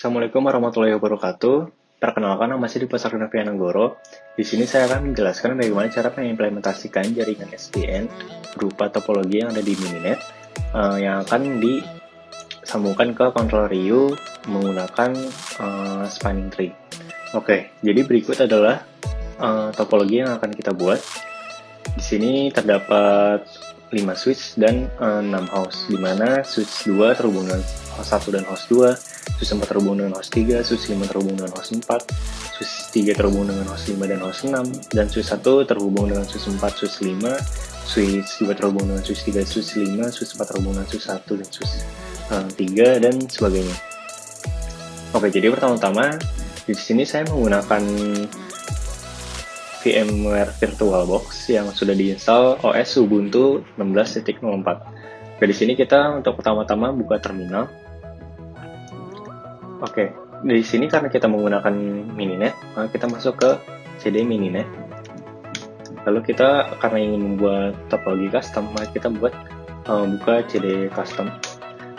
Assalamualaikum warahmatullahi wabarakatuh. Perkenalkan, nama saya Dipa Sakti Ananggoro. Di sini saya akan menjelaskan bagaimana cara mengimplementasikan jaringan SDN berupa topologi yang ada di Mininet yang akan disambungkan ke control RIU menggunakan spanning tree. Oke, jadi berikut adalah topologi yang akan kita buat. Di sini terdapat 5 switch dan 6 host, di mana switch 2 terhubung dengan host 1 dan host 2, switch 4 terhubung dengan host 3, switch 5 terhubung dengan host 4, switch 3 terhubung dengan host 5 dan host 6, dan switch 1 terhubung dengan switch 4, switch 5, switch 2 terhubung dengan switch 3, switch 5, switch 4 terhubung dengan switch 1 dan switch 3, dan sebagainya. Oke, jadi pertama-tama di sini saya menggunakan VMware VirtualBox yang sudah diinstal OS Ubuntu 16.04. Oke, di sini kita untuk pertama-tama buka terminal. Oke, di sini karena kita menggunakan Mininet, maka kita masuk ke CD Mininet. Lalu kita karena ingin membuat topologi custom, maka kita buka CD custom.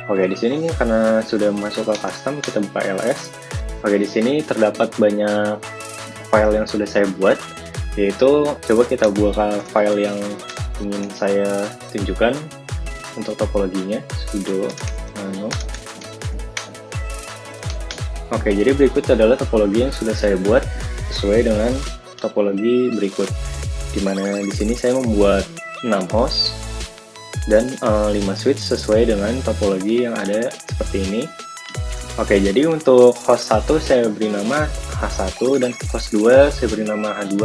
Oke, di sini karena sudah masuk ke custom, kita buka ls. Oke, di sini terdapat banyak file yang sudah saya buat, yaitu coba kita buka file yang ingin saya tunjukkan untuk topologinya, sudo nano. Oke, jadi berikut adalah topologi yang sudah saya buat sesuai dengan topologi berikut, dimana di sini saya membuat 6 host dan 5 switch sesuai dengan topologi yang ada seperti ini. Oke, jadi untuk host 1 saya beri nama H1 dan host 2 saya beri nama H2,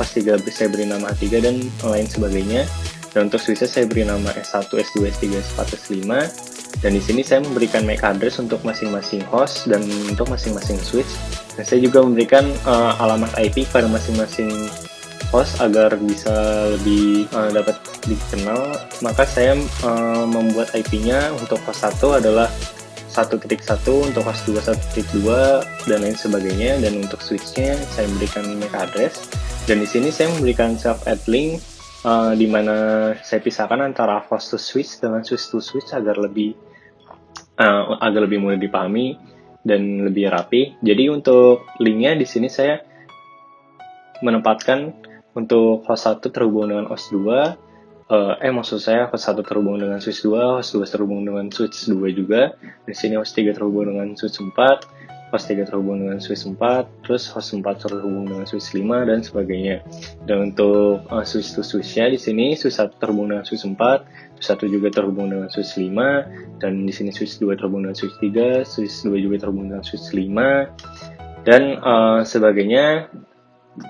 host 3 saya beri nama H3 dan lain sebagainya. Dan untuk switch saya beri nama S1, S2, S3, S4, S5. Dan di sini saya memberikan MAC address untuk masing-masing host dan untuk masing-masing switch. Dan saya juga memberikan alamat IP pada masing-masing host agar bisa lebih dapat dikenal. Maka saya membuat IP-nya untuk host 1 adalah 1.1, untuk host 2 1.2 dan lain sebagainya. Dan untuk switch-nya saya memberikan MAC address. Dan di sini saya memberikan self add link di mana saya pisahkan antara host to switch dengan switch to switch agar lebih mudah dipahami dan lebih rapi. Jadi untuk linknya di sini saya menempatkan untuk host 1 terhubung dengan host 2, host 1 terhubung dengan switch 2, host 2 terhubung dengan switch 2 juga. Di sini host 3 terhubung dengan switch 4, host 3 terhubung dengan switch 4, terus host 4 terhubung dengan switch 5 dan sebagainya. Dan untuk switch to switch-nya di sini switch 1 terhubung dengan switch 4, switch 1 juga terhubung dengan switch 5, dan di sini switch 2 terhubung dengan switch 3, switch 2 juga terhubung dengan switch 5 dan sebagainya.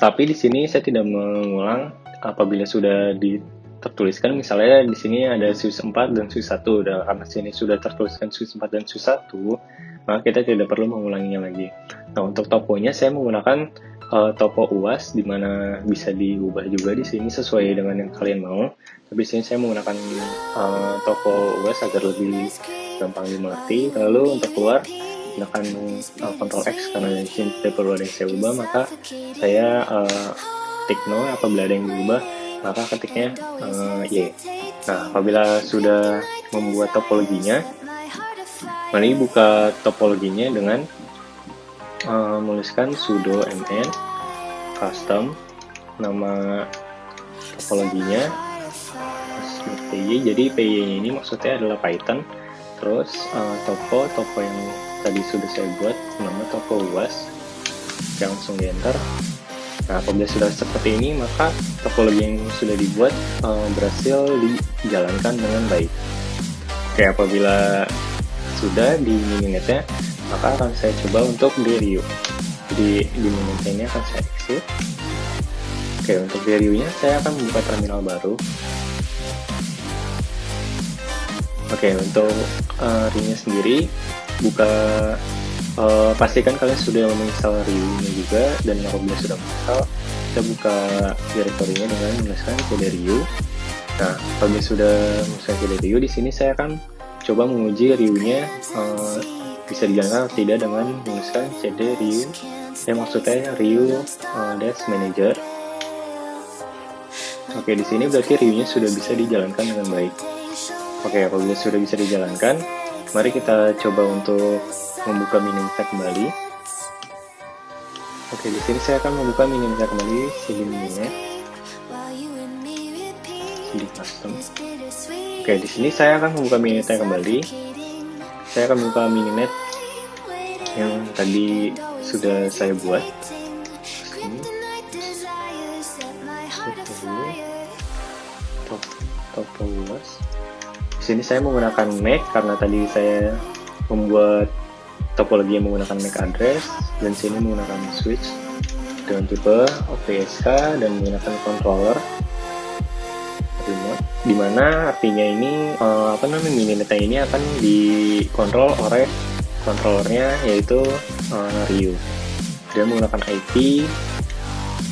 Tapi di sini saya tidak mengulang apabila sudah tertuliskan, misalnya di sini ada switch 4 dan switch 1, dan karena sini sudah tertuliskan switch 4 dan switch 1, maka kita tidak perlu mengulanginya lagi. Nah, untuk toponya saya menggunakan topo UAS, di mana bisa diubah juga di sini sesuai dengan yang kalian mau. Tapi di sini saya menggunakan topo UAS agar lebih gampang dimengerti. Lalu untuk keluar gunakan Ctrl X karena di sini tidak perlu ada yang saya ubah, maka saya tik no apabila ada yang diubah, maka ketiknya Y. Nah, apabila sudah membuat topologinya, mari buka topologinya dengan menuliskan sudo mn custom, nama topologinya PY. Jadi PY ini maksudnya adalah Python. Terus topo yang tadi sudah saya buat nama topo UAS, langsung di enter. Nah, apabila sudah seperti ini, maka topologi yang sudah dibuat berhasil dijalankan dengan baik. Oke, apabila sudah di Mininetnya, maka akan saya coba untuk di RIU. Jadi di Mininetnya ini akan saya exit. Oke, untuk di RIU-nya saya akan membuka terminal baru. Oke, untuk RIU-nya sendiri, pastikan kalian sudah menginstal RIU-nya juga, dan apabila sudah menginstal, kita buka direktorinya dengan menuliskan cd RIU. Nah, apabila sudah menuliskan cd RIU, di sini saya akan coba menguji RIU-nya bisa dijalankan atau tidak dengan menuliskan cd RIU. Maksudnya RIU dash manager. Oke, di sini berarti RIU-nya sudah bisa dijalankan dengan baik. Oke, apabila sudah bisa dijalankan, mari kita coba untuk membuka Mininet kembali. Oke, di sini saya akan membuka Mininet kembali, CD Mininet, CD custom. Oke, di sini saya akan membuka Mininet kembali. Saya akan membuka Mininet yang tadi sudah saya buat. Top luas. Di sini saya menggunakan MAC karena tadi saya membuat topologi yang menggunakan MAC address, dan sini menggunakan switch dengan tipe OPSK dan menggunakan controller remote, dimana artinya ini Mininet ini akan dikontrol oleh kontrolernya, yaitu Ryu. Dia menggunakan IP.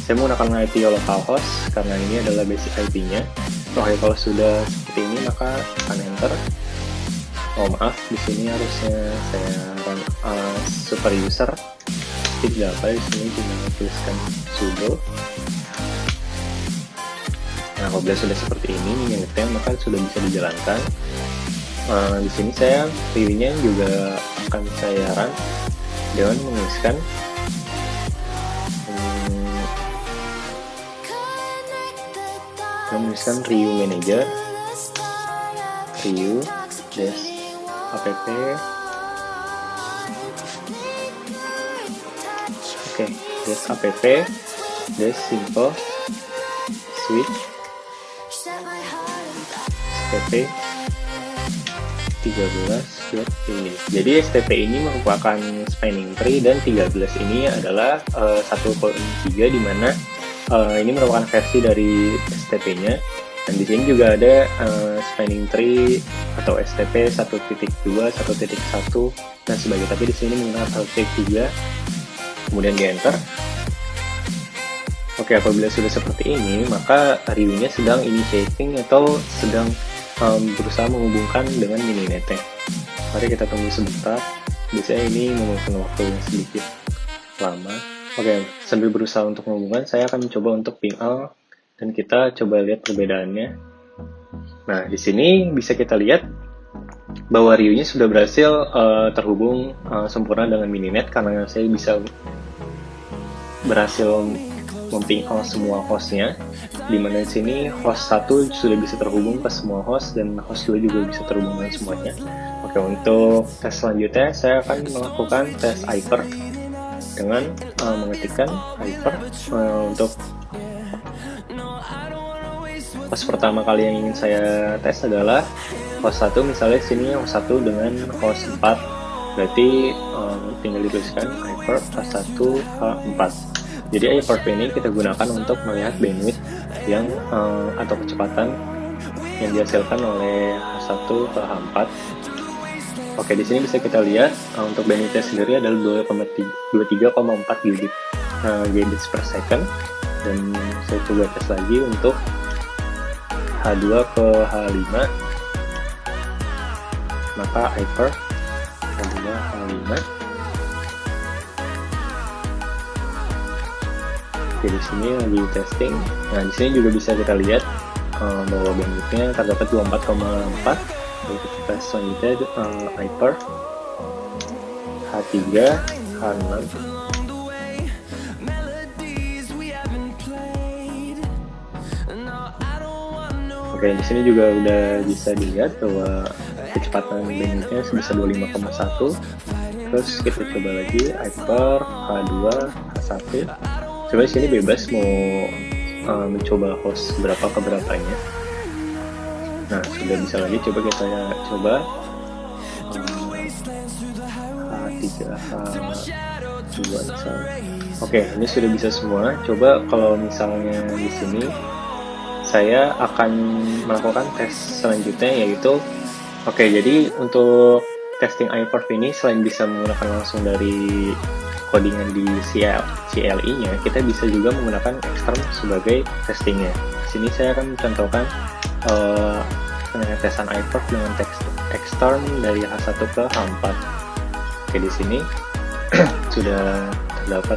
Saya menggunakan IP localhost karena ini adalah basic IP-nya. Oke, kalau sudah seperti ini maka akan enter. Oh maaf, di sini harusnya saya run super user. Tidak apa, di sini tinggal tuliskan sudo. Nah, apabila sudah seperti ini Mininetnya, maka sudah bisa dijalankan. Di sini saya reviewnya juga akan saya run dengan menuliskan Ryu Manager, Ryu dash app. Oke, dash app dash simple switch STP 13.ini. Jadi STP ini merupakan spanning tree, dan 13 ini adalah 1.3, di mana ini merupakan versi dari STP-nya. Dan di sini juga ada spanning tree atau STP 1.2, 1.1 dan sebagainya. Tapi di sini menggunakan 1.3. Kemudian di enter. Oke, apabila sudah seperti ini, maka reviewnya sedang initiating atau sedang berusaha menghubungkan dengan Mininetnya. Mari kita tunggu sebentar. Biasanya ini memakan waktu yang sedikit lama. Oke, sambil berusaha untuk menghubungkan, saya akan mencoba untuk ping all dan kita coba lihat perbedaannya. Nah, di sini bisa kita lihat bahwa Ryu-nya sudah berhasil terhubung sempurna dengan Mininet, karena saya bisa berhasil memping all semua hostnya, dimana di sini host 1 sudah bisa terhubung ke semua host, dan host 2 juga bisa terhubung dengan semuanya. Oke, untuk tes selanjutnya saya akan melakukan tes Hyper dengan mengetikkan Hyper untuk host pertama kali yang ingin saya tes adalah host 1. Misalnya sini host 1 dengan host 4, berarti tinggal dituliskan Hyper host 1 H4. Jadi Hyper ini kita gunakan untuk melihat bandwidth yang atau kecepatan yang dihasilkan oleh host 1 ke H4. Oke, di sini bisa kita lihat untuk bandwidthnya sendiri adalah 23,4 gigabits per second. Dan saya coba tes lagi untuk H2 ke H5, maka Hyper H2 H5. Oke, di sini lagi testing. Nah, di sini juga bisa kita lihat bahwa bandwidthnya terdapat 24,4. Lalu kita selanjutnya Hyper H3 H6. Oke, di sini juga udah bisa dilihat bahwa kecepatan bandwidthnya sebesar 25,1. Terus kita coba lagi Hyper H2 H1. Coba di sini bebas mau mencoba host berapa ke berapanya. Nah, sudah bisa lagi. Coba kita coba H3 H2 Oke, ini sudah bisa semua. Coba kalau misalnya di sini saya akan melakukan tes selanjutnya, yaitu jadi untuk testing Hyper ini selain bisa menggunakan langsung dari codingan di CLI-nya, kita bisa juga menggunakan extern sebagai testingnya. Di sini saya akan mencontohkan pengetesan Hyper dengan extern dari H1 ke H4. Oke, di sini sudah terdapat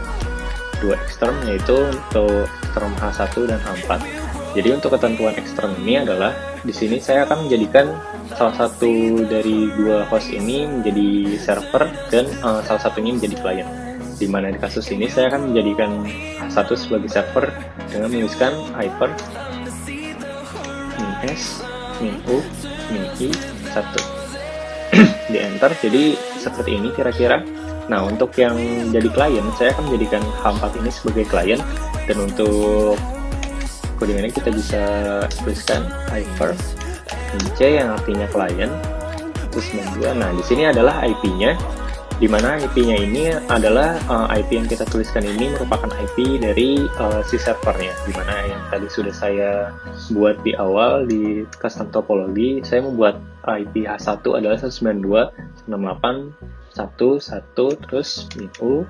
dua extern, yaitu untuk extern H1 dan H4. Jadi untuk ketentuan eksternal ini adalah di sini saya akan menjadikan salah satu dari dua host ini menjadi server dan salah satunya menjadi klien. Di mana di kasus ini saya akan menjadikan satu sebagai server dengan menuliskan hyper min s min u min i 1 di enter. Jadi seperti ini kira-kira. Nah, untuk yang jadi klien saya akan menjadikan H4 ini sebagai klien, dan untuk codingannya kita bisa tuliskan hyper c yang artinya klien terus 92. Nah, di sini adalah IP-nya, di mana IP-nya ini adalah IP yang kita tuliskan ini merupakan IP dari si servernya, di mana yang tadi sudah saya buat di awal di custom topologi. Saya membuat IP H1 adalah 192.168.1.1 terus min u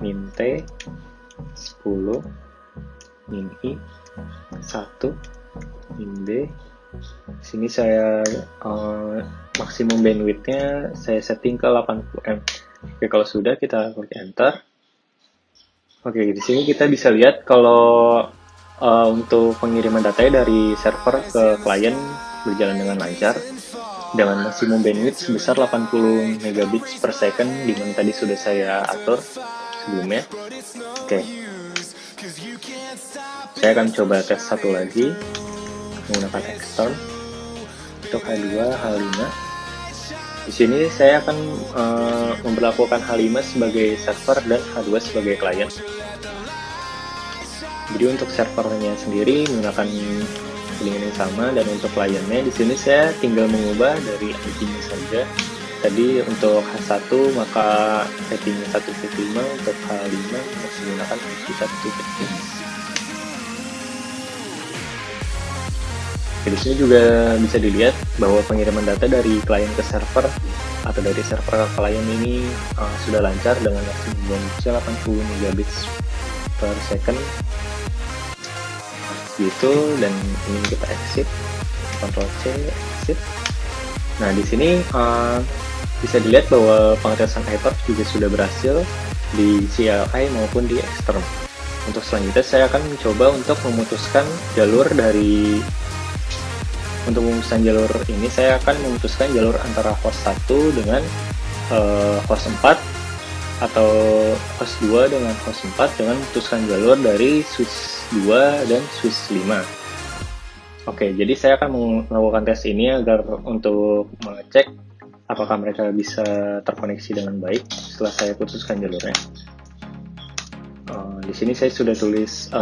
min t 10 min i 1 min b. Sini saya maksimum bandwidth-nya saya setting ke 80M. Oke, kalau sudah kita klik enter. Oke, di sini kita bisa lihat kalau untuk pengiriman data dari server ke klien berjalan dengan lancar dengan maksimum bandwidth sebesar 80 megabits per second, di mana tadi sudah saya atur sebelumnya. Oke, saya akan coba tes satu lagi menggunakan extern untuk H2, H5. Di sini saya akan memperlakukan H5 sebagai server dan H2 sebagai klien. Jadi untuk servernya sendiri menggunakan codingan yang sama, dan untuk kliennya di sini saya tinggal mengubah dari IP-nya saja. Tadi untuk H1 maka settingnya 1.5, untuk H5 masih menggunakan IP 1.5. Di sini juga bisa dilihat bahwa pengiriman data dari klien ke server atau dari server ke klien ini sudah lancar dengan maksimum bandwidth 80 megabits per second gitu. Dan ini kita exit, Ctrl C, exit. Nah, di sini bisa dilihat bahwa pengetesan hyper juga sudah berhasil di CLI maupun di extern. Untuk selanjutnya saya akan mencoba untuk memutuskan jalur dari Untuk memutuskan jalur ini, saya akan memutuskan jalur antara host 1 dengan host 4 atau host 2 dengan host 4 dengan memutuskan jalur dari switch 2 dan switch 5. Oke, jadi saya akan melakukan tes ini agar untuk mengecek apakah mereka bisa terkoneksi dengan baik setelah saya putuskan jalurnya. Di sini saya sudah tulis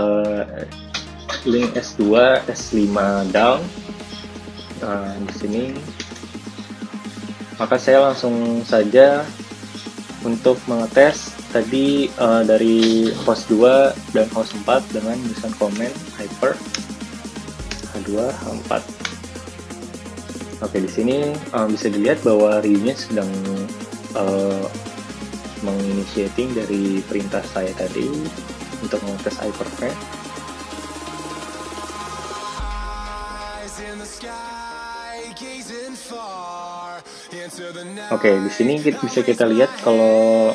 link S2, S5 down. Di sini maka saya langsung saja untuk mengetes tadi dari host 2 dan host 4 dengan menuliskan komen hyper H2 H4. Oke, di sini bisa dilihat bahwa read-nya sedang menginitiating dari perintah saya tadi untuk mengetes hyperpath. Oke, di sini bisa kita lihat kalau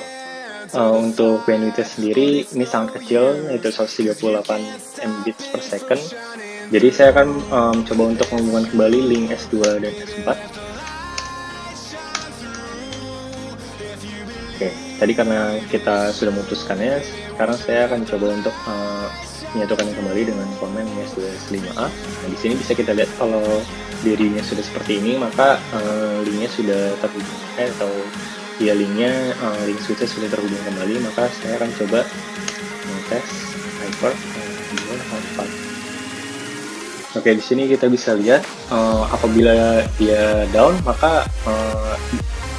untuk bandwidth sendiri ini sangat kecil, yaitu 138 Mbps per second. Jadi saya akan coba untuk menghubungkan kembali link S2 dan S4. Oke, tadi karena kita sudah memutuskannya, sekarang saya akan coba untuk menyatukannya kembali dengan komen S2 S5A. Nah, di sini bisa kita lihat kalau dirinya sudah seperti ini, maka linknya sudah terhubung atau ya link switchnya sudah terhubung kembali. Maka saya akan coba tes hyper 4. Oke, di sini kita bisa lihat apabila dia down, maka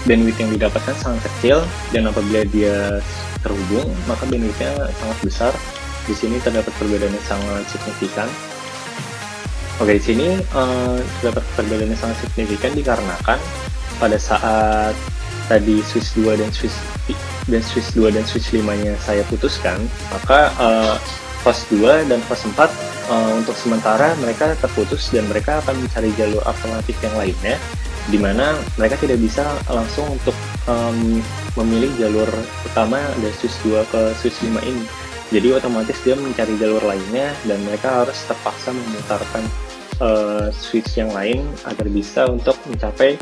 bandwidth yang didapatkan sangat kecil, dan apabila dia terhubung, maka bandwidthnya sangat besar. Di sini terdapat perbedaan yang sangat signifikan. Oke, di sini terdapat perbedaan yang sangat signifikan dikarenakan pada saat tadi switch 2 dan switch 2 dan switch 5-nya saya putuskan, maka host 2 dan host 4 untuk sementara mereka terputus dan mereka akan mencari jalur alternatif yang lainnya, di mana mereka tidak bisa langsung untuk memilih jalur utama dari switch 2 ke switch 5 ini, Jadi otomatis dia mencari jalur lainnya dan mereka harus terpaksa memutarkan switch yang lain agar bisa untuk mencapai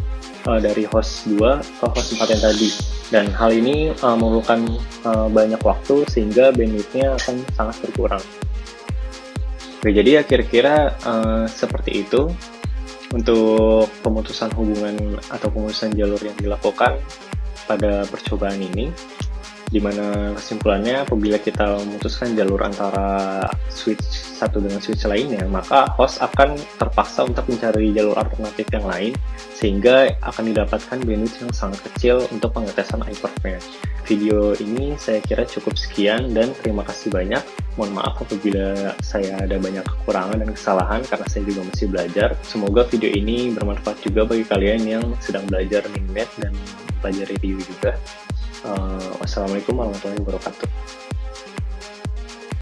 dari host 2 ke host 4 yang tadi. Dan hal ini memerlukan banyak waktu sehingga bandwidth-nya akan sangat berkurang. Oke, jadi ya kira-kira seperti itu untuk pemutusan hubungan atau pemutusan jalur yang dilakukan pada percobaan ini, di mana kesimpulannya apabila kita memutuskan jalur antara switch satu dengan switch lainnya, maka host akan terpaksa untuk mencari jalur alternatif yang lain sehingga akan didapatkan bandwidth yang sangat kecil untuk pengetesan hypermesh. Video ini saya kira cukup sekian dan terima kasih banyak. Mohon maaf apabila saya ada banyak kekurangan dan kesalahan karena saya juga masih belajar. Semoga video ini bermanfaat juga bagi kalian yang sedang belajar Mininet dan belajar review juga. Wassalamualaikum warahmatullahi wabarakatuh.